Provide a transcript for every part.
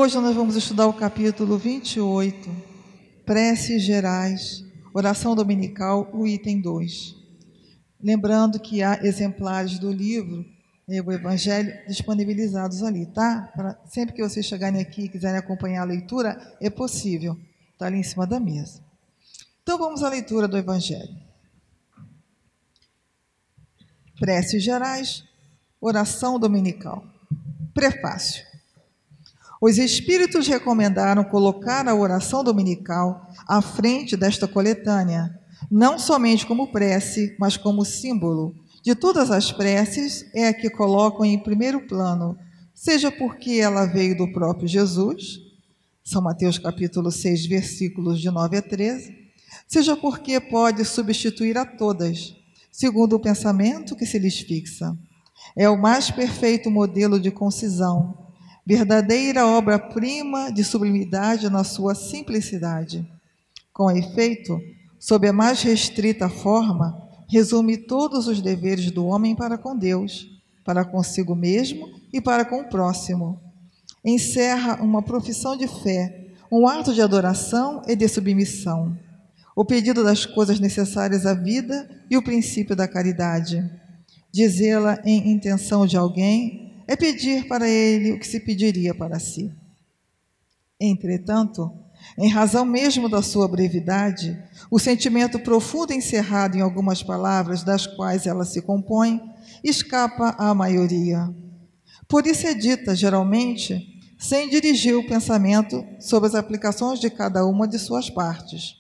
hoje nós vamos estudar o capítulo 28, Preces Gerais, Oração Dominical, o item 2. Lembrando que há exemplares do livro, o Evangelho, disponibilizados ali, tá? Sempre que vocês chegarem aqui e quiserem acompanhar a leitura, é possível. Está ali em cima da mesa. Então vamos à leitura do Evangelho. Preces Gerais, Oração Dominical. Prefácio. Os Espíritos recomendaram colocar a oração dominical à frente desta coletânea, não somente como prece, mas como símbolo. De todas as preces, é a que colocam em primeiro plano, seja porque ela veio do próprio Jesus, São Mateus capítulo 6, versículos de 9 a 13, seja porque pode substituir a todas, segundo o pensamento que se lhes fixa. É o mais perfeito modelo de concisão, verdadeira obra-prima de sublimidade na sua simplicidade. Com efeito, sob a mais restrita forma, resume todos os deveres do homem para com Deus, para consigo mesmo e para com o próximo. Encerra uma profissão de fé, um ato de adoração e de submissão, o pedido das coisas necessárias à vida e o princípio da caridade. Dizê-la em intenção de alguém é pedir para ele o que se pediria para si. Entretanto, em razão mesmo da sua brevidade, o sentimento profundo encerrado em algumas palavras das quais ela se compõe escapa à maioria. Por isso é dita, geralmente, sem dirigir o pensamento sobre as aplicações de cada uma de suas partes.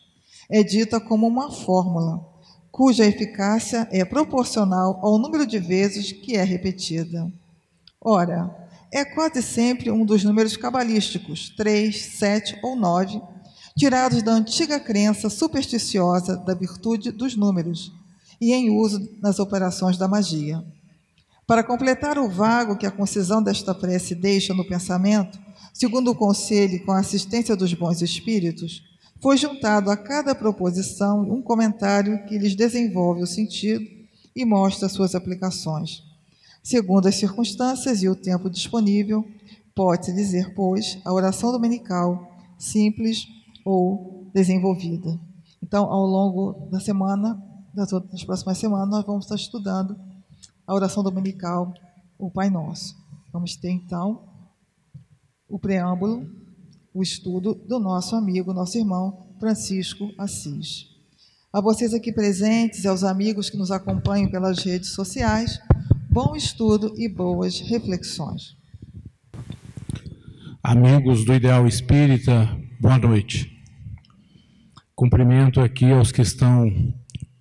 É dita como uma fórmula, cuja eficácia é proporcional ao número de vezes que é repetida. Ora, é quase sempre um dos números cabalísticos, 3, 7 ou 9, tirados da antiga crença supersticiosa da virtude dos números e em uso nas operações da magia. Para completar o vago que a concisão desta prece deixa no pensamento, segundo o conselho e com a assistência dos bons espíritos, foi juntado a cada proposição um comentário que lhes desenvolve o sentido e mostra suas aplicações. Segundo as circunstâncias e o tempo disponível, pode-se dizer, pois, a oração dominical simples ou desenvolvida. Então, ao longo da semana, das próximas semanas, nós vamos estar estudando a oração dominical, o Pai Nosso. Vamos ter, então, o preâmbulo, o estudo do nosso amigo, nosso irmão Francisco Assis. A vocês aqui presentes e aos amigos que nos acompanham pelas redes sociais, bom estudo e boas reflexões. Amigos do Ideal Espírita, boa noite. Cumprimento aqui aos que estão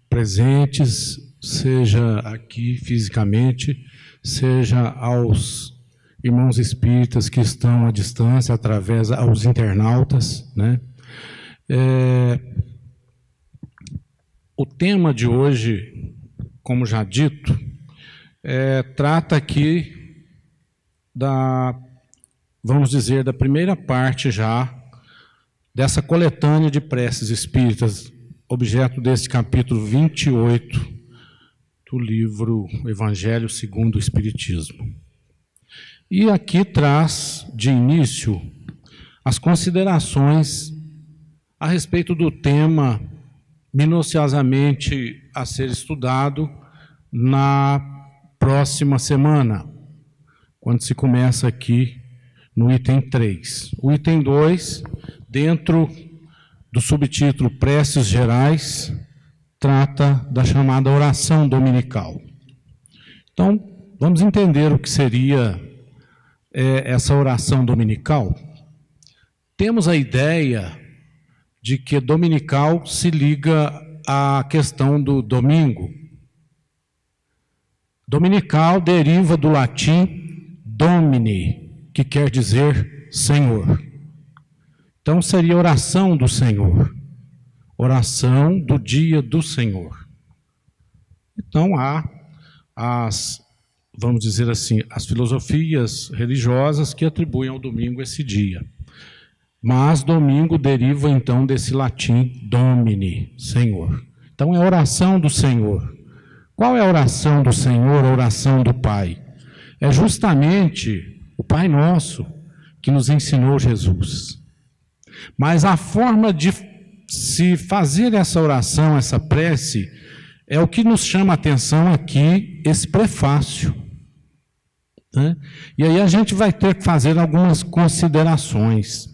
presentes, seja aqui fisicamente, seja aos irmãos espíritas que estão à distância, através aos internautas, né? O tema de hoje, como já dito, trata aqui vamos dizer, da primeira parte já dessa coletânea de preces espíritas, objeto desse capítulo 28 do livro Evangelho segundo o Espiritismo. E aqui traz de início as considerações a respeito do tema minuciosamente a ser estudado na próxima semana, quando se começa aqui no item 3. O item 2, dentro do subtítulo Preces Gerais, trata da chamada oração dominical. Então, vamos entender o que seria essa oração dominical. Temos a ideia de que dominical se liga à questão do domingo. Dominical deriva do latim domini, que quer dizer Senhor. Então seria oração do Senhor, oração do dia do Senhor. Então há vamos dizer assim, as filosofias religiosas que atribuem ao domingo esse dia. Mas domingo deriva então desse latim domini, Senhor. Então é a oração do Senhor. Qual é a oração do Senhor, a oração do Pai? É justamente o Pai Nosso, que nos ensinou Jesus. Mas a forma de se fazer essa oração, essa prece, é o que nos chama a atenção aqui, esse prefácio, né? E aí a gente vai ter que fazer algumas considerações.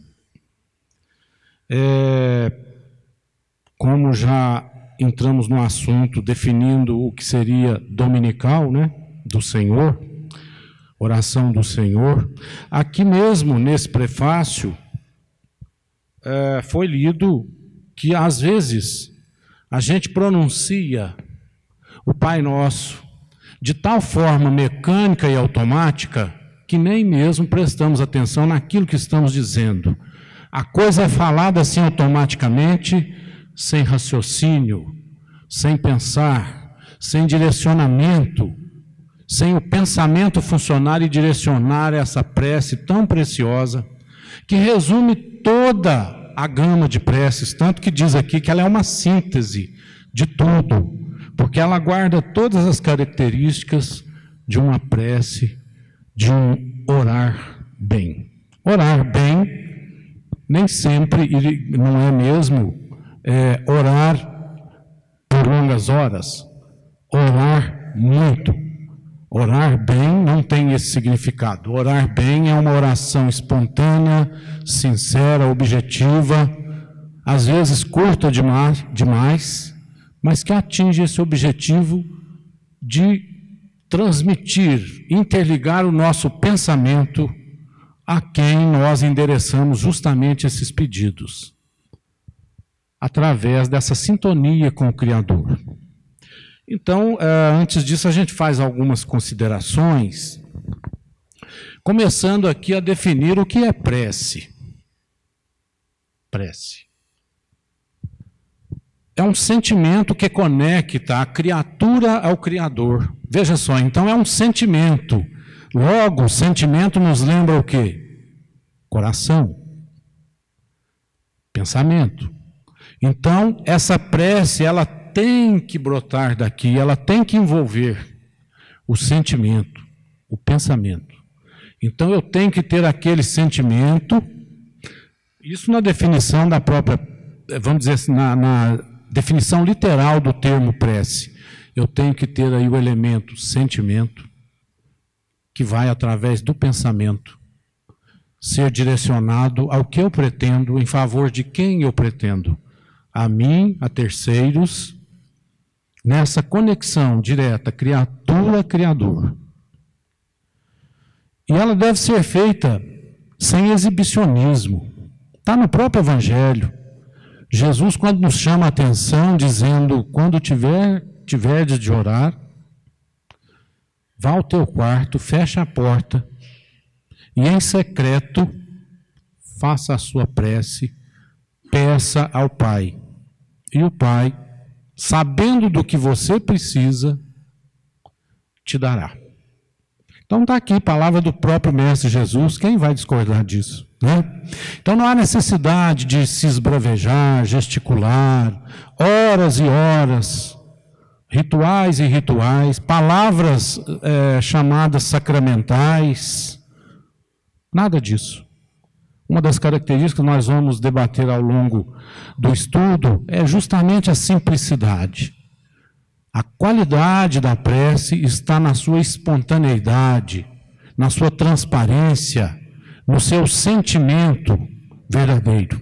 Como já entramos no assunto definindo o que seria dominical, né, do Senhor, oração do Senhor, aqui mesmo nesse prefácio foi lido que às vezes a gente pronuncia o Pai Nosso de tal forma mecânica e automática que nem mesmo prestamos atenção naquilo que estamos dizendo. A coisa é falada assim automaticamente, sem raciocínio, sem pensar, sem direcionamento, sem o pensamento funcionar e direcionar essa prece tão preciosa, que resume toda a gama de preces, tanto que diz aqui que ela é uma síntese de tudo, porque ela guarda todas as características de uma prece, de um orar bem. Orar bem nem sempre não é mesmo orar por longas horas, orar muito. Orar bem não tem esse significado. Orar bem é uma oração espontânea, sincera, objetiva, às vezes curta demais, mas que atinge esse objetivo de transmitir, interligar o nosso pensamento a quem nós endereçamos justamente esses pedidos, através dessa sintonia com o Criador. Então, antes disso, a gente faz algumas considerações, começando aqui a definir o que é prece. Prece é um sentimento que conecta a criatura ao Criador. Veja só, então é um sentimento. Logo, o sentimento nos lembra o quê? Coração. Pensamento. Então, essa prece, ela tem que brotar daqui, ela tem que envolver o sentimento, o pensamento. Então, eu tenho que ter aquele sentimento, isso na definição da própria, vamos dizer assim, na definição literal do termo prece. Eu tenho que ter aí o elemento sentimento, que vai através do pensamento, ser direcionado ao que eu pretendo, em favor de quem eu pretendo. A mim, a terceiros, nessa conexão direta, criatura-criador. E ela deve ser feita sem exibicionismo. Está no próprio Evangelho. Jesus, quando nos chama a atenção, dizendo, quando tiverdes de orar, vá ao teu quarto, fecha a porta, e em secreto, faça a sua prece, peça ao Pai. E o Pai, sabendo do que você precisa, te dará. Então está aqui a palavra do próprio Mestre Jesus, quem vai discordar disso, né? Então não há necessidade de se esbravejar, gesticular, horas e horas, rituais e rituais, palavras chamadas sacramentais, nada disso. Uma das características que nós vamos debater ao longo do estudo é justamente a simplicidade. A qualidade da prece está na sua espontaneidade, na sua transparência, no seu sentimento verdadeiro.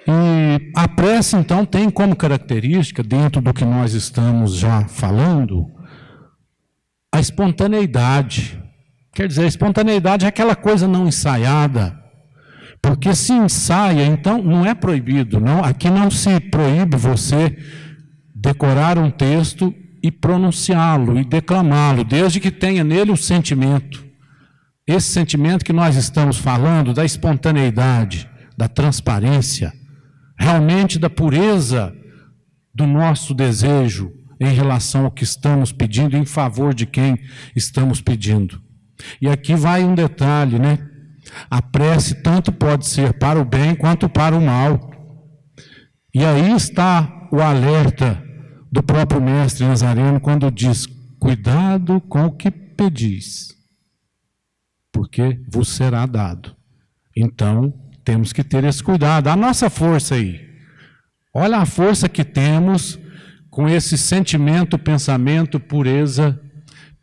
E a prece, então, tem como característica, dentro do que nós estamos já falando, a espontaneidade. Quer dizer, a espontaneidade é aquela coisa não ensaiada, porque se ensaia, então não é proibido, não. Aqui não se proíbe você decorar um texto e pronunciá-lo e declamá-lo, desde que tenha nele o sentimento. Esse sentimento que nós estamos falando, da espontaneidade, da transparência, realmente da pureza do nosso desejo em relação ao que estamos pedindo, em favor de quem estamos pedindo. E aqui vai um detalhe, né? A prece tanto pode ser para o bem quanto para o mal. E aí está o alerta do próprio Mestre Nazareno quando diz: cuidado com o que pedis. porque vos será dado. Então, temos que ter esse cuidado. A nossa força aí, olha a força que temos com esse sentimento, pensamento, pureza,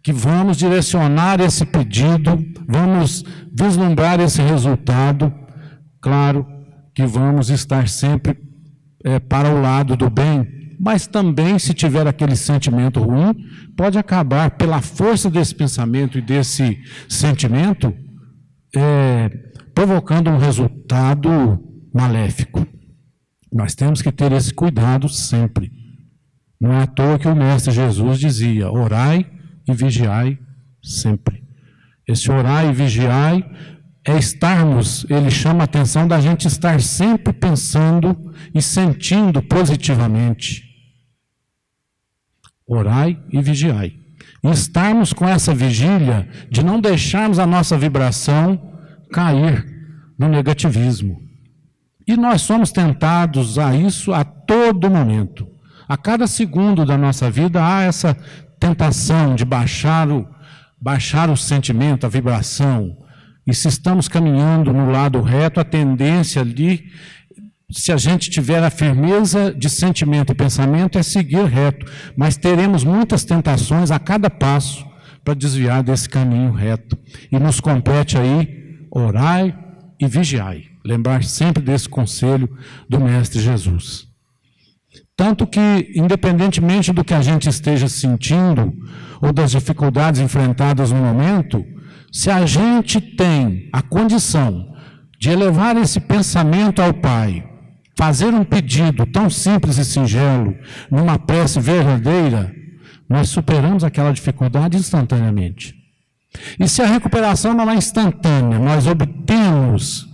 que vamos direcionar esse pedido, vamos vislumbrar esse resultado. Claro que vamos estar sempre para o lado do bem, mas também, se tiver aquele sentimento ruim, pode acabar, pela força desse pensamento e desse sentimento, provocando um resultado maléfico. Nós temos que ter esse cuidado sempre. Não é à toa que o Mestre Jesus dizia: orai e vigiai sempre. Esse orai e vigiai é estarmos, ele chama a atenção da gente estar sempre pensando e sentindo positivamente. Orai e vigiai. E estarmos com essa vigília de não deixarmos a nossa vibração cair no negativismo. E nós somos tentados a isso a todo momento. A cada segundo da nossa vida há essa tentação de baixar o sentimento, a vibração. E se estamos caminhando no lado reto, a tendência ali, se a gente tiver a firmeza de sentimento e pensamento, é seguir reto. Mas teremos muitas tentações a cada passo para desviar desse caminho reto. E nos compete aí, orai e vigiai. Lembrar sempre desse conselho do Mestre Jesus. Tanto que, independentemente do que a gente esteja sentindo, ou das dificuldades enfrentadas no momento, se a gente tem a condição de elevar esse pensamento ao Pai, fazer um pedido tão simples e singelo, numa prece verdadeira, nós superamos aquela dificuldade instantaneamente. E se a recuperação não é instantânea, nós obtemos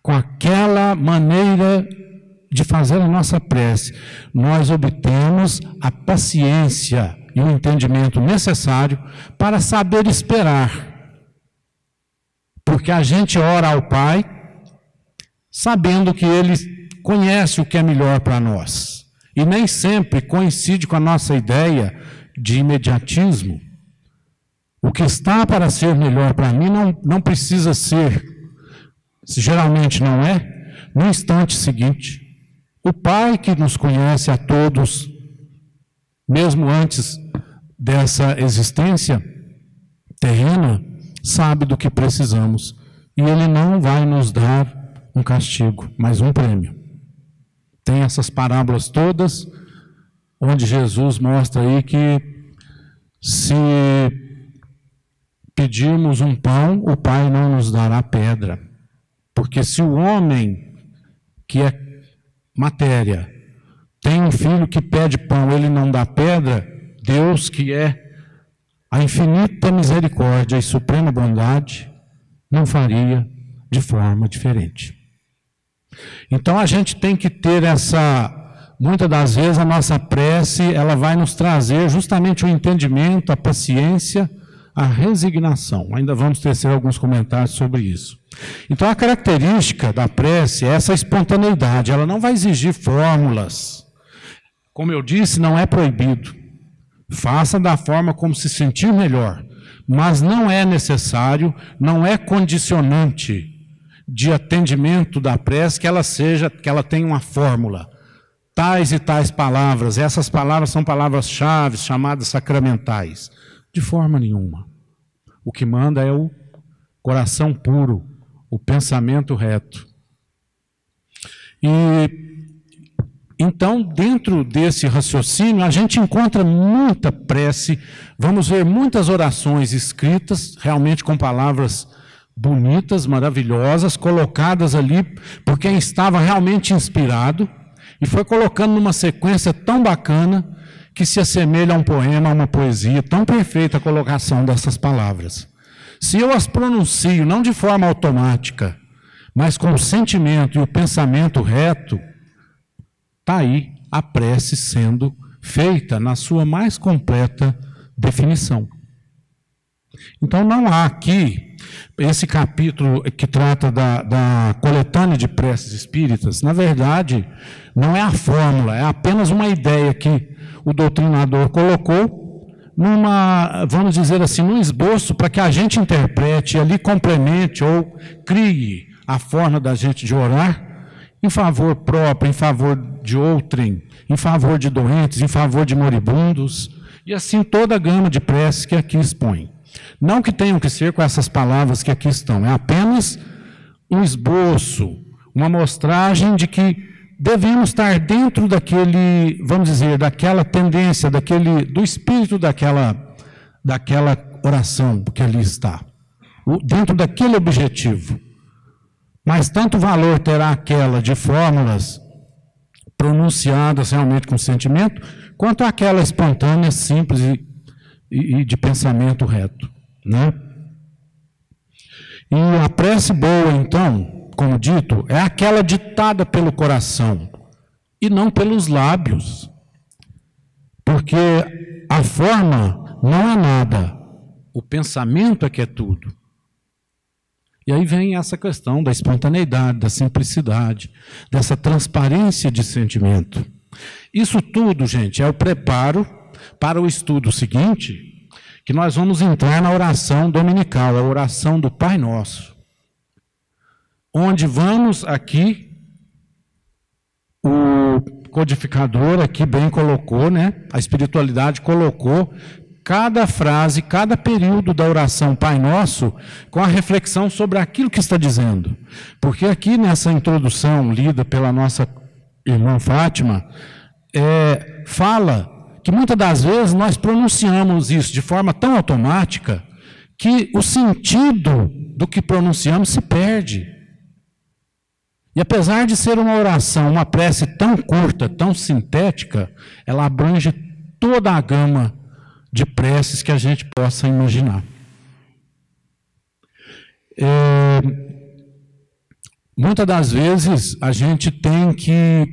com aquela maneira de fazer a nossa prece, nós obtemos a paciência e o entendimento necessário para saber esperar. Porque a gente ora ao Pai sabendo que Ele conhece o que é melhor para nós. E nem sempre coincide com a nossa ideia de imediatismo. O que está para ser melhor para mim não precisa ser, geralmente não é, no instante seguinte. O Pai que nos conhece a todos, mesmo antes dessa existência terrena, sabe do que precisamos. E Ele não vai nos dar um castigo, mas um prêmio. Tem essas parábolas todas, onde Jesus mostra aí que se pedirmos um pão, o Pai não nos dará pedra. Porque se o homem, que é matéria, tem um filho que pede pão, ele não dá pedra, Deus, que é a infinita misericórdia e suprema bondade, não faria de forma diferente. Então a gente tem que ter muitas das vezes a nossa prece, ela vai nos trazer justamente o entendimento, a paciência, a resignação. Ainda vamos tecer alguns comentários sobre isso. Então a característica da prece é essa espontaneidade, ela não vai exigir fórmulas. Como eu disse, não é proibido. Faça da forma como se sentir melhor, mas não é necessário, não é condicionante de atendimento da prece que ela tenha uma fórmula. Tais e tais palavras, essas palavras são palavras-chave, chamadas sacramentais. De forma nenhuma. O que manda é o coração puro, o pensamento reto. E então, dentro desse raciocínio, a gente encontra muita prece, vamos ver muitas orações escritas, realmente com palavras bonitas, maravilhosas, colocadas ali por quem estava realmente inspirado, e foi colocando numa sequência tão bacana, que se assemelha a um poema, a uma poesia, tão perfeita a colocação dessas palavras. Se eu as pronuncio, não de forma automática, mas com o sentimento e o pensamento reto, está aí a prece sendo feita na sua mais completa definição. Então não há aqui, esse capítulo que trata da coletânea de preces espíritas, na verdade, não é a fórmula, é apenas uma ideia que o doutrinador colocou, vamos dizer assim, num esboço para que a gente interprete e ali complemente ou crie a forma da gente de orar em favor próprio, em favor de outrem, em favor de doentes, em favor de moribundos, e assim toda a gama de preces que aqui expõe. Não que tenham que ser com essas palavras que aqui estão, é apenas um esboço, uma amostragem de que devemos estar dentro daquele, vamos dizer, daquela tendência, do espírito daquela oração que ali está, dentro daquele objetivo. Mas tanto valor terá aquela de fórmulas pronunciadas realmente com sentimento, quanto aquela espontânea, simples e de pensamento reto, né? E a prece boa, então, como dito, é aquela ditada pelo coração e não pelos lábios, porque a forma não é nada, o pensamento é que é tudo. E aí vem essa questão da espontaneidade, da simplicidade, dessa transparência de sentimento. Isso tudo, gente, é o preparo para o estudo seguinte, que nós vamos entrar na oração dominical, a oração do Pai Nosso, onde vamos aqui, o codificador aqui bem colocou, né? A espiritualidade colocou cada frase, cada período da oração Pai Nosso, com a reflexão sobre aquilo que está dizendo. Porque aqui nessa introdução lida pela nossa irmã Fátima, fala que muitas das vezes nós pronunciamos isso de forma tão automática que o sentido do que pronunciamos se perde. E apesar de ser uma oração, uma prece tão curta, tão sintética, ela abrange toda a gama de preces que a gente possa imaginar. Muitas das vezes a gente tem que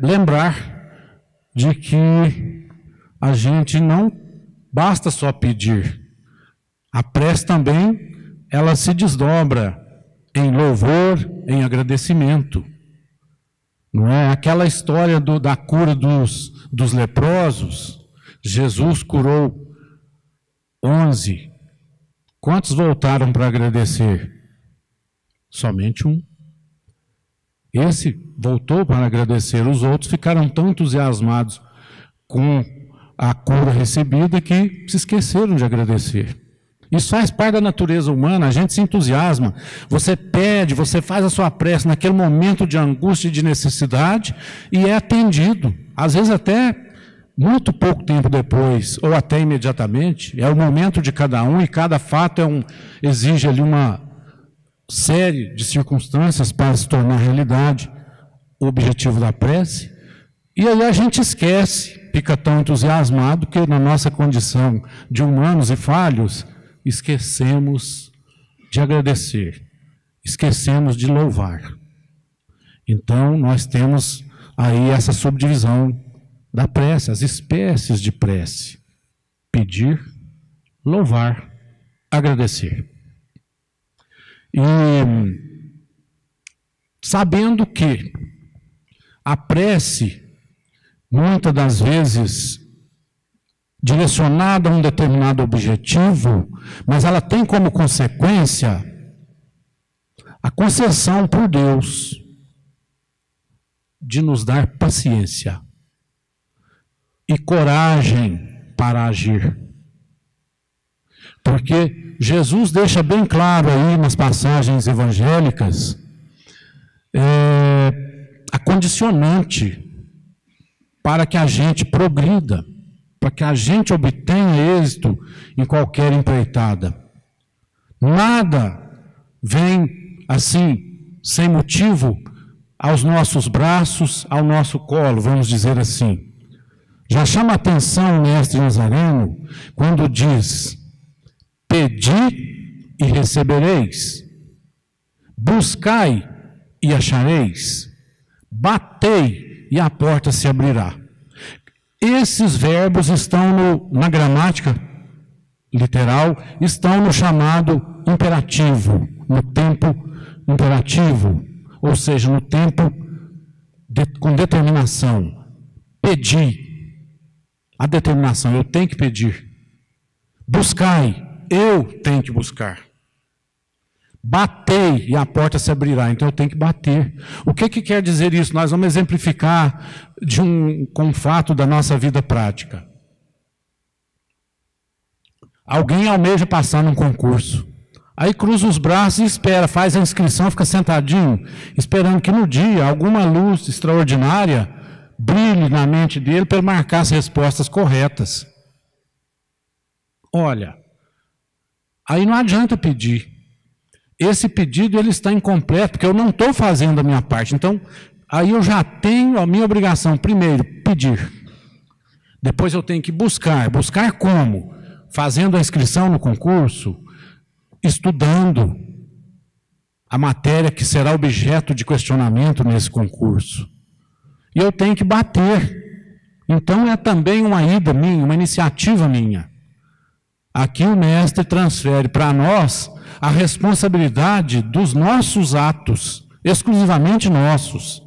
lembrar de que a gente não basta só pedir. A prece também, ela se desdobra em louvor, em agradecimento. Não é aquela história da cura dos leprosos? Jesus curou 11. Quantos voltaram para agradecer? Somente um. Esse voltou para agradecer. Os outros ficaram tão entusiasmados com a cura recebida que se esqueceram de agradecer. Isso faz parte da natureza humana, a gente se entusiasma. Você pede, você faz a sua prece naquele momento de angústia e de necessidade e é atendido. Às vezes até muito pouco tempo depois, ou até imediatamente. É o momento de cada um e cada fato exige ali uma série de circunstâncias para se tornar realidade o objetivo da prece. E aí a gente esquece, fica tão entusiasmado que na nossa condição de humanos e falhos, esquecemos de agradecer, esquecemos de louvar. Então, nós temos aí essa subdivisão da prece, as espécies de prece: pedir, louvar, agradecer. E sabendo que a prece, muitas das vezes, direcionada a um determinado objetivo, mas ela tem como consequência a concessão por Deus de nos dar paciência e coragem para agir. Porque Jesus deixa bem claro aí nas passagens evangélicas a condicionante para que a gente progrida, para que a gente obtenha êxito em qualquer empreitada. Nada vem assim, sem motivo, aos nossos braços, ao nosso colo, vamos dizer assim. Já chama a atenção o mestre Nazareno quando diz: pedi e recebereis, buscai e achareis, batei e a porta se abrirá. Esses verbos estão na gramática literal, estão no chamado imperativo, no tempo imperativo, ou seja, no tempo com determinação. Pedi, a determinação, eu tenho que pedir. Buscai, eu tenho que buscar. Batei e a porta se abrirá, então eu tenho que bater. O que quer dizer isso? Nós vamos exemplificar com um fato da nossa vida prática. Alguém almeja passar num concurso. Aí cruza os braços e espera, faz a inscrição, fica sentadinho, esperando que no dia alguma luz extraordinária brilhe na mente dele para ele marcar as respostas corretas. Olha, aí não adianta pedir. Esse pedido ele está incompleto, porque eu não estou fazendo a minha parte. Então, aí eu já tenho a minha obrigação. Primeiro, pedir. Depois eu tenho que buscar. Buscar como? Fazendo a inscrição no concurso, estudando a matéria que será objeto de questionamento nesse concurso. E eu tenho que bater. Então é também uma ida minha, uma iniciativa minha. Aqui o mestre transfere para nós a responsabilidade dos nossos atos, exclusivamente nossos.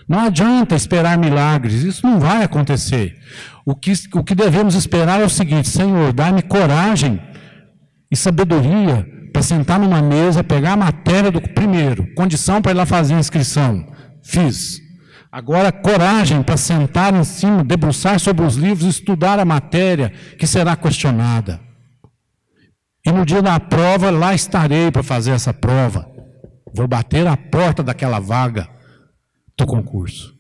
Não adianta esperar milagres, isso não vai acontecer. O que devemos esperar é o seguinte: Senhor, dá-me coragem e sabedoria para sentar numa mesa, pegar a matéria do primeiro, condição para ir lá fazer a inscrição. Fiz. Agora, coragem para sentar em cima, debruçar sobre os livros, estudar a matéria que será questionada. E no dia da prova, lá estarei para fazer essa prova. Vou bater a porta daquela vaga do concurso.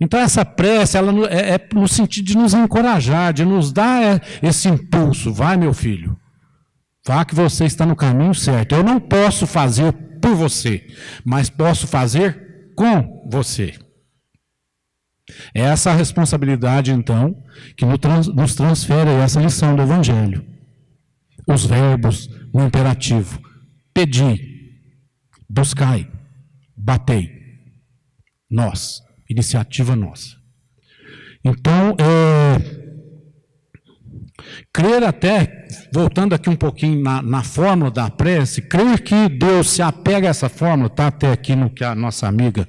Então, essa prece, ela é no sentido de nos encorajar, de nos dar esse impulso. Vai, meu filho, vá que você está no caminho certo. Eu não posso fazer por você, mas posso fazer com você. É essa a responsabilidade, então, que nos transfere essa lição do Evangelho. Os verbos no imperativo: pedi, buscai, batei. Nós, iniciativa nossa. Então, crer até, voltando aqui um pouquinho na fórmula da prece, crer que Deus se apega a essa fórmula, está até aqui no que a nossa amiga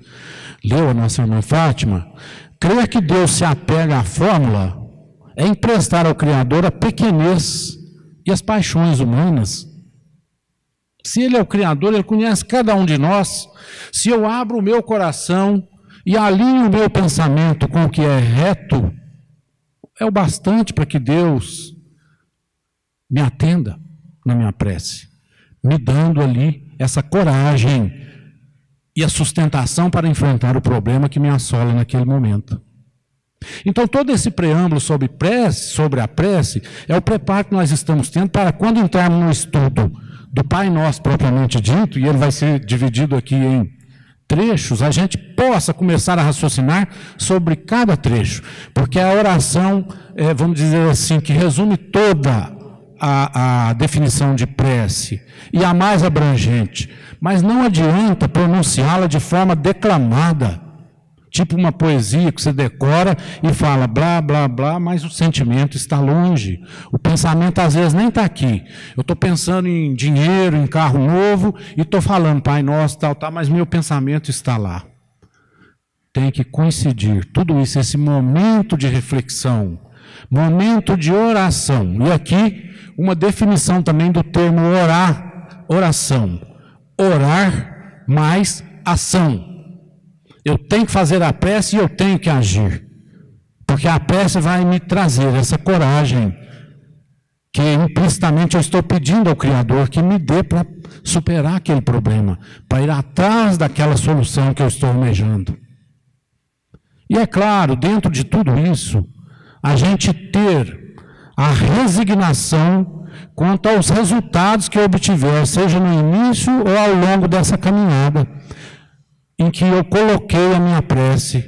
leu, a nossa irmã Fátima, crer que Deus se apega à fórmula é emprestar ao Criador a pequenez e as paixões humanas. Se Ele é o Criador, Ele conhece cada um de nós. Se eu abro o meu coração e alinho o meu pensamento com o que é reto, é o bastante para que Deus me atenda na minha prece, me dando ali essa coragem e a sustentação para enfrentar o problema que me assola naquele momento. Então, todo esse preâmbulo sobre a prece, é o preparo que nós estamos tendo para quando entrarmos no estudo do Pai Nosso propriamente dito, e ele vai ser dividido aqui em trechos, a gente possa começar a raciocinar sobre cada trecho, porque a oração, vamos dizer assim, que resume toda a definição de prece, e a mais abrangente, mas não adianta pronunciá-la de forma declamada, tipo uma poesia que você decora e fala blá, blá, blá, mas o sentimento está longe. O pensamento às vezes nem está aqui. Eu estou pensando em dinheiro, em carro novo, e estou falando Pai Nosso, tal, mas meu pensamento está lá. Tem que coincidir tudo isso, esse momento de reflexão, momento de oração. E aqui, uma definição também do termo oração. Orar mais ação. Eu tenho que fazer a prece e eu tenho que agir. Porque a prece vai me trazer essa coragem que implicitamente eu estou pedindo ao Criador que me dê para superar aquele problema, para ir atrás daquela solução que eu estou almejando. E é claro, dentro de tudo isso, a gente ter a resignação quanto aos resultados que eu obtiver, seja no início ou ao longo dessa caminhada, em que eu coloquei a minha prece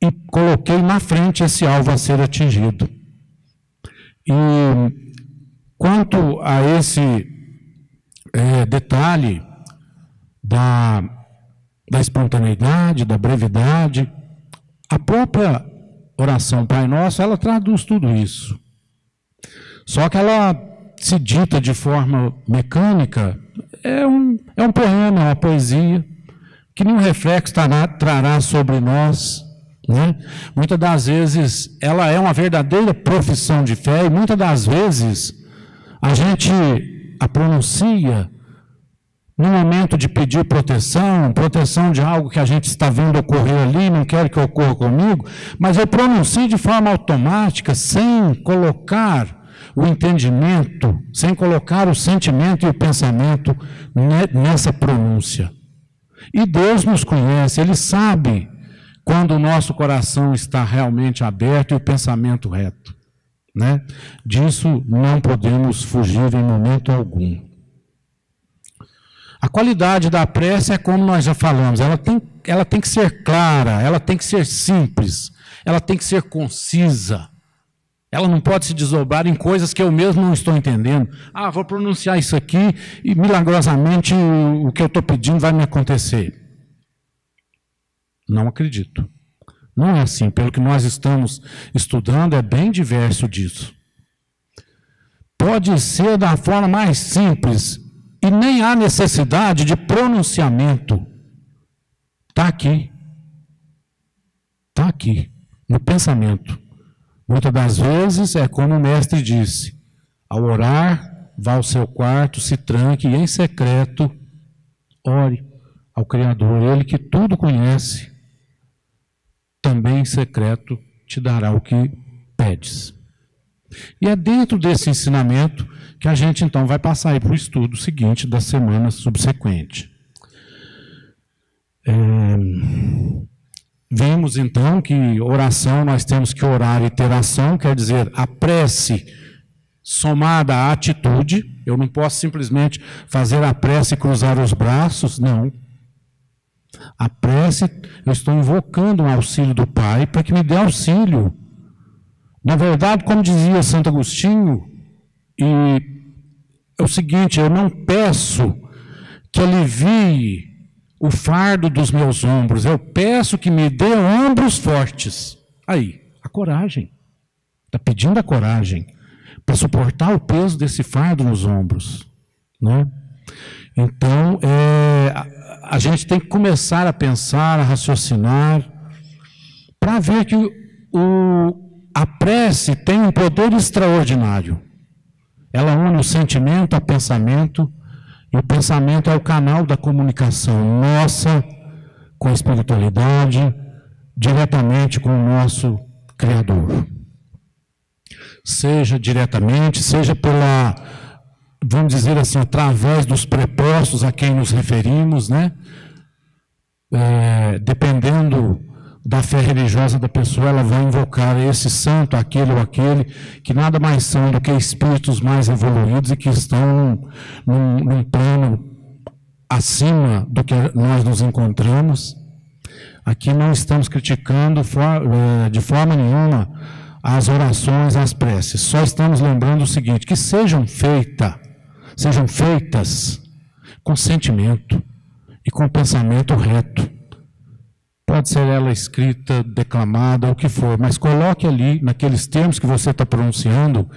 e coloquei na frente esse alvo a ser atingido. E quanto a esse detalhe da espontaneidade, da brevidade, a própria oração Pai Nosso, ela traduz tudo isso. Só que ela se dita de forma mecânica, é um poema, uma poesia, que nenhum reflexo trará sobre nós, né? Muitas das vezes ela é uma verdadeira profissão de fé, e muitas das vezes a gente a pronuncia no momento de pedir proteção de algo que a gente está vendo ocorrer ali, não quero que ocorra comigo, mas eu pronuncio de forma automática, sem colocar o entendimento, sem colocar o sentimento e o pensamento nessa pronúncia. E Deus nos conhece, Ele sabe quando o nosso coração está realmente aberto e o pensamento reto, né? Disso não podemos fugir em momento algum. A qualidade da prece é como nós já falamos, ela tem que ser clara, ela tem que ser simples, ela tem que ser concisa. Ela não pode se desdobrar em coisas que eu mesmo não estou entendendo. Ah, vou pronunciar isso aqui e milagrosamente o que eu estou pedindo vai me acontecer. Não acredito. Não é assim. Pelo que nós estamos estudando, é bem diverso disso. Pode ser da forma mais simples e nem há necessidade de pronunciamento. Está aqui. Está aqui, no pensamento. Muitas das vezes é como o mestre disse: ao orar, vá ao seu quarto, se tranque e em secreto ore ao Criador. Ele que tudo conhece, também em secreto te dará o que pedes. E é dentro desse ensinamento que a gente então vai passar para o estudo seguinte da semana subsequente. Vimos então que oração nós temos que orar e ter ação, quer dizer, a prece somada à atitude. Eu não posso simplesmente fazer a prece e cruzar os braços, não. A prece, eu estou invocando o auxílio do Pai para que me dê auxílio. Na verdade, como dizia Santo Agostinho, é o seguinte: eu não peço que alivie o fardo dos meus ombros, eu peço que me dê ombros fortes. Aí, a coragem. Está pedindo a coragem para suportar o peso desse fardo nos ombros, né? Então, a gente tem que começar a pensar, a raciocinar, para ver que a prece tem um poder extraordinário. Ela une o sentimento ao pensamento, e o pensamento é o canal da comunicação nossa com a espiritualidade, diretamente com o nosso Criador. Seja diretamente, seja pela, vamos dizer assim, através dos prepostos a quem nos referimos, né? Dependendo da fé religiosa da pessoa, ela vai invocar esse santo, aquele ou aquele, que nada mais são do que espíritos mais evoluídos e que estão num plano acima do que nós nos encontramos. Aqui não estamos criticando de forma nenhuma as orações, as preces. Só estamos lembrando o seguinte: que sejam feitas com sentimento e com pensamento reto. Pode ser ela escrita, declamada, o que for, mas coloque ali, naqueles termos que você está pronunciando,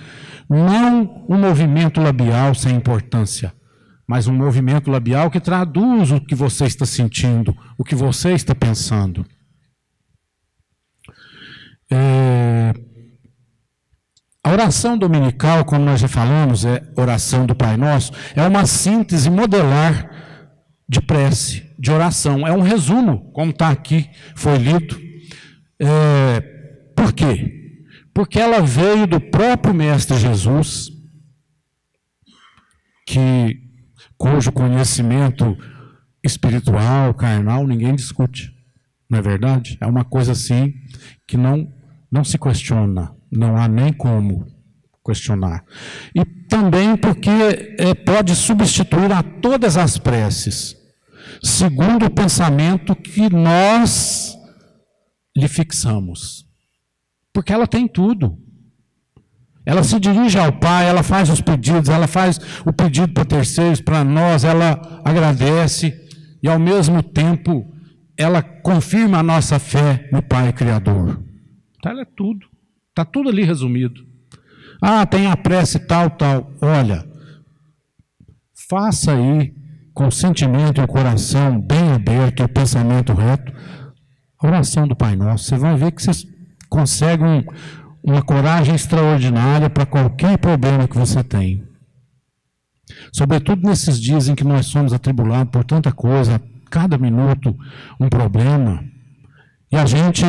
não um movimento labial sem importância, mas um movimento labial que traduz o que você está sentindo, o que você está pensando. A oração dominical, como nós já falamos, oração do Pai Nosso, é uma síntese modelar de prece, de oração. É um resumo, como está aqui, foi lido. Por quê? Porque ela veio do próprio Mestre Jesus, cujo conhecimento espiritual, carnal, ninguém discute. Não é verdade? É uma coisa assim que não se questiona, não há nem como questionar. E também porque pode substituir a todas as preces, segundo o pensamento que nós lhe fixamos. Porque ela tem tudo. Ela se dirige ao Pai, ela faz os pedidos, ela faz o pedido para terceiros, para nós, ela agradece e ao mesmo tempo ela confirma a nossa fé no Pai Criador. Então ela é tudo. Está tudo ali resumido. Ah, tem a prece tal. Olha, faça aí com o sentimento e o coração bem aberto e o pensamento reto oração do Pai Nosso. Você vai ver que você consegue uma coragem extraordinária para qualquer problema que você tem. Sobretudo nesses dias em que nós somos atribulados por tanta coisa, cada minuto um problema. E a gente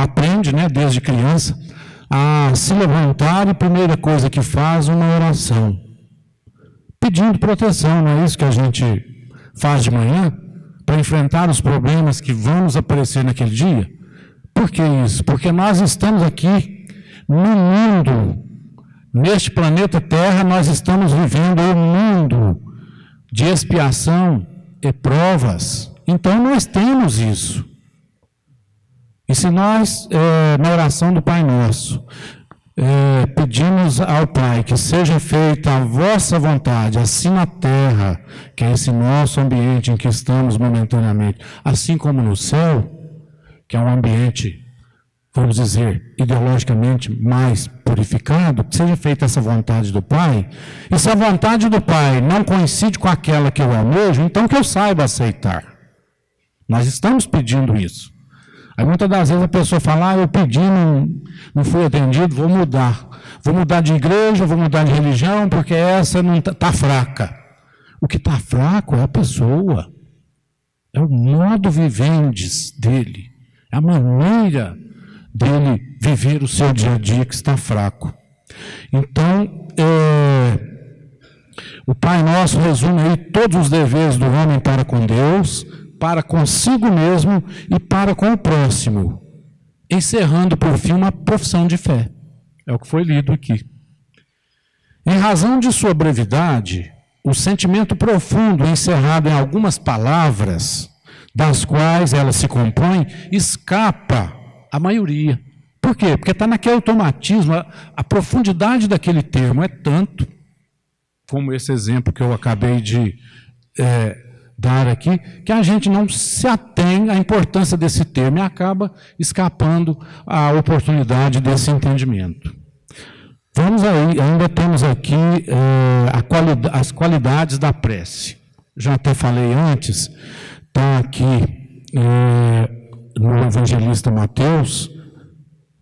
aprende, né, desde criança, a se levantar e a primeira coisa que faz é uma oração. Pedindo proteção, não é isso que a gente faz de manhã? Para enfrentar os problemas que vão nos aparecer naquele dia? Por que isso? Porque nós estamos aqui no mundo, neste planeta Terra, nós estamos vivendo um mundo de expiação e provas. Então nós temos isso. E se nós, na oração do Pai Nosso, pedimos ao Pai que seja feita a vossa vontade, assim na terra, que é esse nosso ambiente em que estamos momentaneamente, assim como no céu, que é um ambiente, vamos dizer, ideologicamente mais purificado, que seja feita essa vontade do Pai, e se a vontade do Pai não coincide com aquela que eu almejo, então que eu saiba aceitar. Nós estamos pedindo isso. Aí muitas das vezes a pessoa fala, eu pedi, não fui atendido, vou mudar. Vou mudar de igreja, vou mudar de religião, porque essa não está fraca. O que está fraco é a pessoa. É o modo vivendes dele. É a maneira dele viver o seu dia a dia que está fraco. Então, o Pai Nosso resume aí todos os deveres do homem para com Deus, para consigo mesmo e para com o próximo, encerrando por fim uma profissão de fé. É o que foi lido aqui. Em razão de sua brevidade, o sentimento profundo encerrado em algumas palavras, das quais ela se compõe, escapa à maioria. Por quê? Porque está naquele automatismo, a profundidade daquele termo é tanto, como esse exemplo que eu acabei de dar aqui, que a gente não se atém à importância desse termo e acaba escapando à oportunidade desse entendimento. Vamos aí, ainda temos aqui as qualidades da prece. Já até falei antes, está aqui no evangelista Mateus,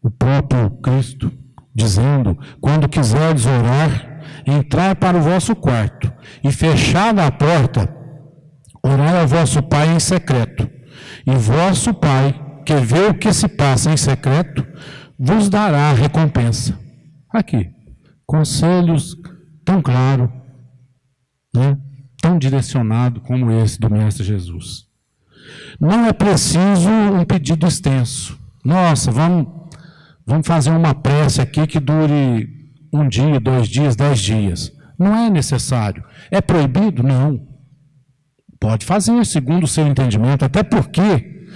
o próprio Cristo dizendo, quando quiserdes orar, entrai para o vosso quarto e fechada a porta, orai ao vosso Pai em secreto, e vosso Pai, que vê o que se passa em secreto, vos dará a recompensa. Aqui, conselhos tão claro, né, tão direcionado como esse do Mestre Jesus. Não é preciso um pedido extenso. Nossa, vamos fazer uma prece aqui que dure 1 dia, 2 dias, 10 dias. Não é necessário. É proibido? Não. Pode fazer, segundo o seu entendimento, até porque,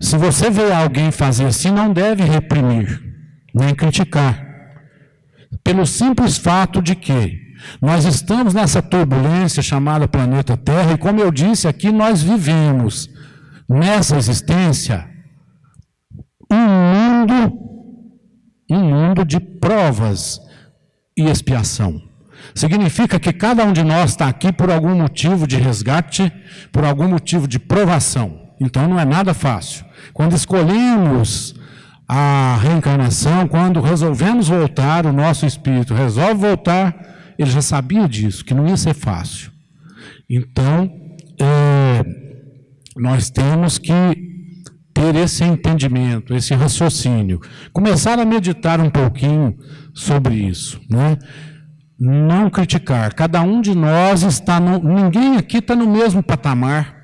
se você vê alguém fazer assim, não deve reprimir, nem criticar. Pelo simples fato de que nós estamos nessa turbulência chamada planeta Terra, e como eu disse aqui, nós vivemos nessa existência um mundo de provas e expiação. Significa que cada um de nós está aqui por algum motivo de resgate, por algum motivo de provação. Então não é nada fácil. Quando escolhemos a reencarnação, quando resolvemos voltar, o nosso espírito resolve voltar, ele já sabia disso, que não ia ser fácil. Então, nós temos que ter esse entendimento, esse raciocínio. Começar a meditar um pouquinho sobre isso, né? Não criticar. Cada um de nós ninguém aqui está no mesmo patamar.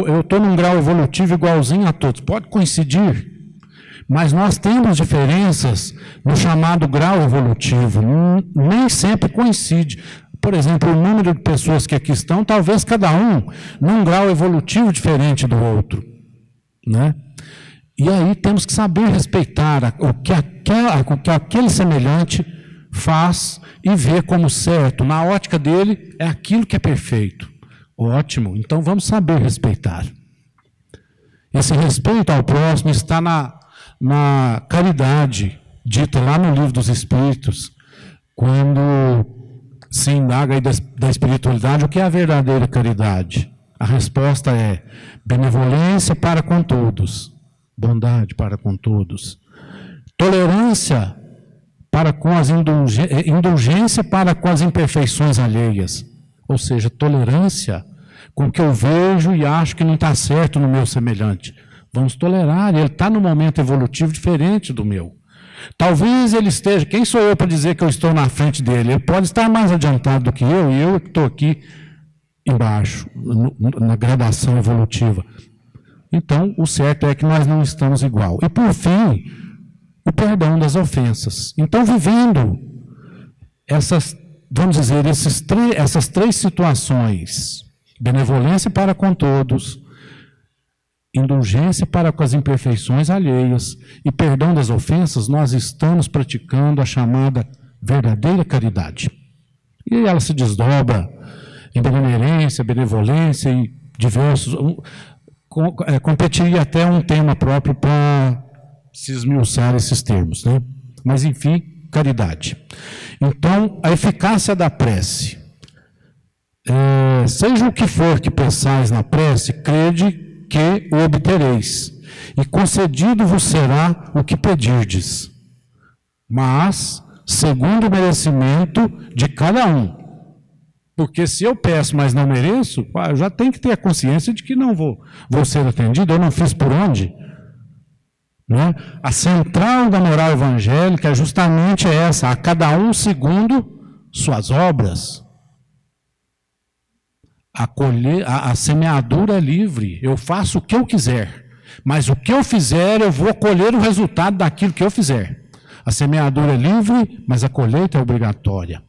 Eu estou num grau evolutivo igualzinho a todos. Pode coincidir, mas nós temos diferenças no chamado grau evolutivo. Nem sempre coincide. Por exemplo, o número de pessoas que aqui estão, talvez cada um num grau evolutivo diferente do outro, né? E aí temos que saber respeitar o que aquele semelhante faz e vê como certo. Na ótica dele, é aquilo que é perfeito. Ótimo, então vamos saber respeitar. Esse respeito ao próximo está na caridade, dita lá no Livro dos Espíritos, quando se indaga aí da espiritualidade, o que é a verdadeira caridade? A resposta é benevolência para com todos, bondade para com todos, tolerância para com as indulgência para com as imperfeições alheias, ou seja, tolerância com o que eu vejo e acho que não está certo no meu semelhante. Vamos tolerar, ele está num momento evolutivo diferente do meu. Talvez ele esteja, quem sou eu para dizer que eu estou na frente dele? Ele pode estar mais adiantado do que eu, e eu estou aqui embaixo, na gradação evolutiva. Então, o certo é que nós não estamos igual. E por fim, o perdão das ofensas. Então, vivendo essas, vamos dizer, essas três situações, benevolência para com todos, indulgência para com as imperfeições alheias e perdão das ofensas, nós estamos praticando a chamada verdadeira caridade. E ela se desdobra em benemerência, benevolência e diversos... competiria até um tema próprio para se esmiuçar esses termos, né? Mas, enfim, caridade. Então, a eficácia da prece. Seja o que for que pensais na prece, crede que o obtereis, e concedido vos será o que pedirdes, mas segundo o merecimento de cada um. Porque se eu peço, mas não mereço, eu já tenho que ter a consciência de que não vou ser atendido, eu não fiz por onde. Né? A central da moral evangélica é justamente essa, a cada um segundo suas obras. A semeadura é livre, eu faço o que eu quiser, mas o que eu fizer, eu vou colher o resultado daquilo que eu fizer. A semeadura é livre, mas a colheita é obrigatória.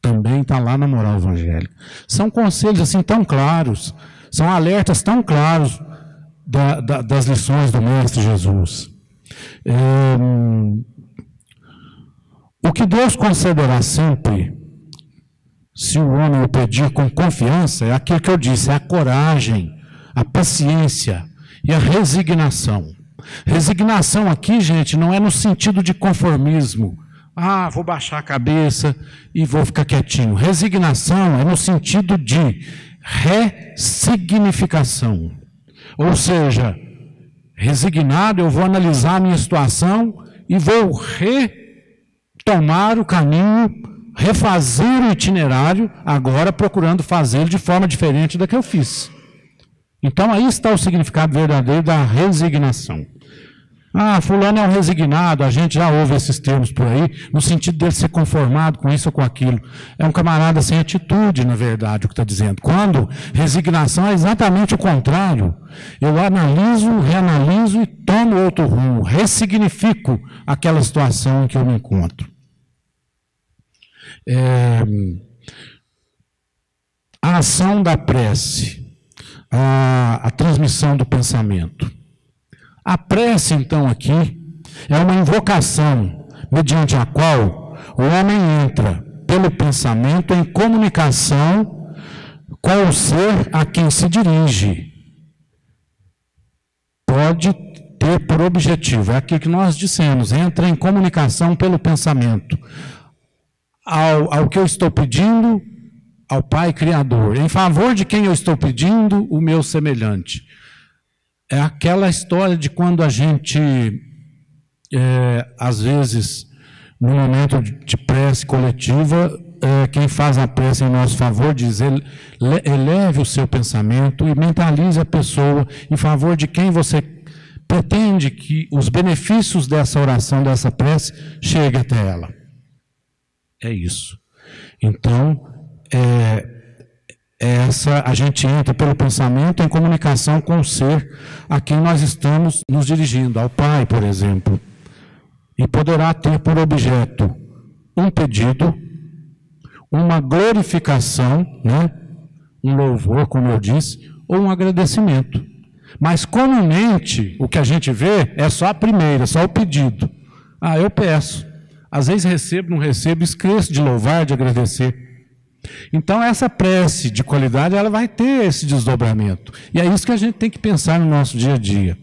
Também está lá na moral evangélica. São conselhos assim tão claros, são alertas tão claros das lições do Mestre Jesus. O que Deus concederá sempre, se o homem o pedir com confiança, é aquilo que eu disse, é a coragem, a paciência e a resignação. Resignação aqui, gente, não é no sentido de conformismo. Vou baixar a cabeça e vou ficar quietinho. Resignação é no sentido de ressignificação. Ou seja, resignado, eu vou analisar a minha situação e vou retomar o caminho, refazer o itinerário, agora procurando fazê-lo de forma diferente da que eu fiz. Então, aí está o significado verdadeiro da resignação. Fulano é um resignado, a gente já ouve esses termos por aí, no sentido dele ser conformado com isso ou com aquilo. É um camarada sem atitude, na verdade, o que está dizendo. Quando resignação é exatamente o contrário. Eu analiso, reanaliso e tomo outro rumo, ressignifico aquela situação em que eu me encontro. A ação da prece, a transmissão do pensamento. A prece, então, aqui, é uma invocação, mediante a qual o homem entra, pelo pensamento, em comunicação com o ser a quem se dirige. Pode ter por objetivo, é aquilo que nós dissemos, entra em comunicação pelo pensamento, ao que eu estou pedindo, ao Pai Criador, em favor de quem eu estou pedindo, o meu semelhante. É aquela história de quando a gente, às vezes, no momento de prece coletiva, quem faz a prece em nosso favor diz, eleve o seu pensamento e mentalize a pessoa em favor de quem você pretende que os benefícios dessa oração, dessa prece, cheguem até ela. É isso. Então, a gente entra pelo pensamento em comunicação com o ser a quem nós estamos nos dirigindo, ao Pai, por exemplo, e poderá ter por objeto um pedido, uma glorificação, né? Um louvor, como eu disse, ou um agradecimento. Mas comumente o que a gente vê é só a primeira, só o pedido. Eu peço. Às vezes recebo, não recebo, esqueço de louvar, de agradecer. Então, essa prece de qualidade, ela vai ter esse desdobramento. E é isso que a gente tem que pensar no nosso dia a dia.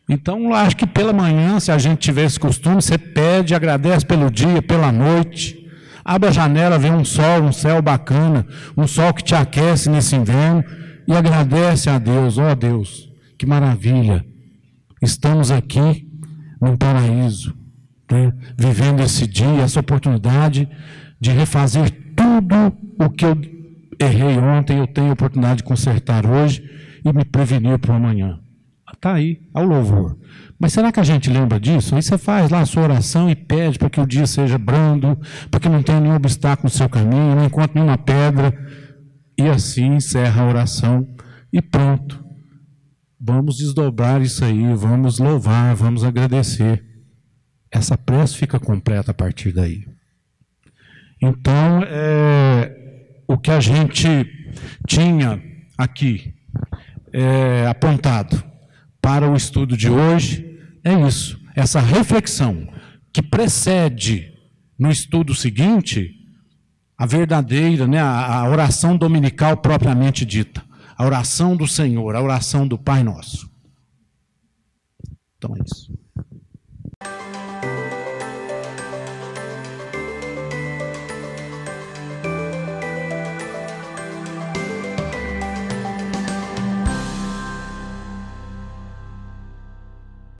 Então, acho que pela manhã, se a gente tiver esse costume, você pede, agradece pelo dia, pela noite. Abre a janela, vê um sol, um céu bacana, um sol que te aquece nesse inverno. e agradece a Deus. Ó Deus, que maravilha, estamos aqui num paraíso, né? Vivendo esse dia, essa oportunidade de refazer tudo o que eu errei ontem, eu tenho a oportunidade de consertar hoje e me prevenir para o amanhã. Está aí, ao louvor. Mas será que a gente lembra disso? Aí você faz lá a sua oração e pede para que o dia seja brando, para que não tenha nenhum obstáculo no seu caminho, não encontre nenhuma pedra, e assim encerra a oração e pronto. Vamos desdobrar isso aí, vamos louvar, vamos agradecer. Essa prece fica completa a partir daí. Então, o que a gente tinha aqui apontado para o estudo de hoje é isso, essa reflexão que precede no estudo seguinte a verdadeira, né, a oração dominical propriamente dita, a oração do Senhor, a oração do Pai Nosso. Então é isso.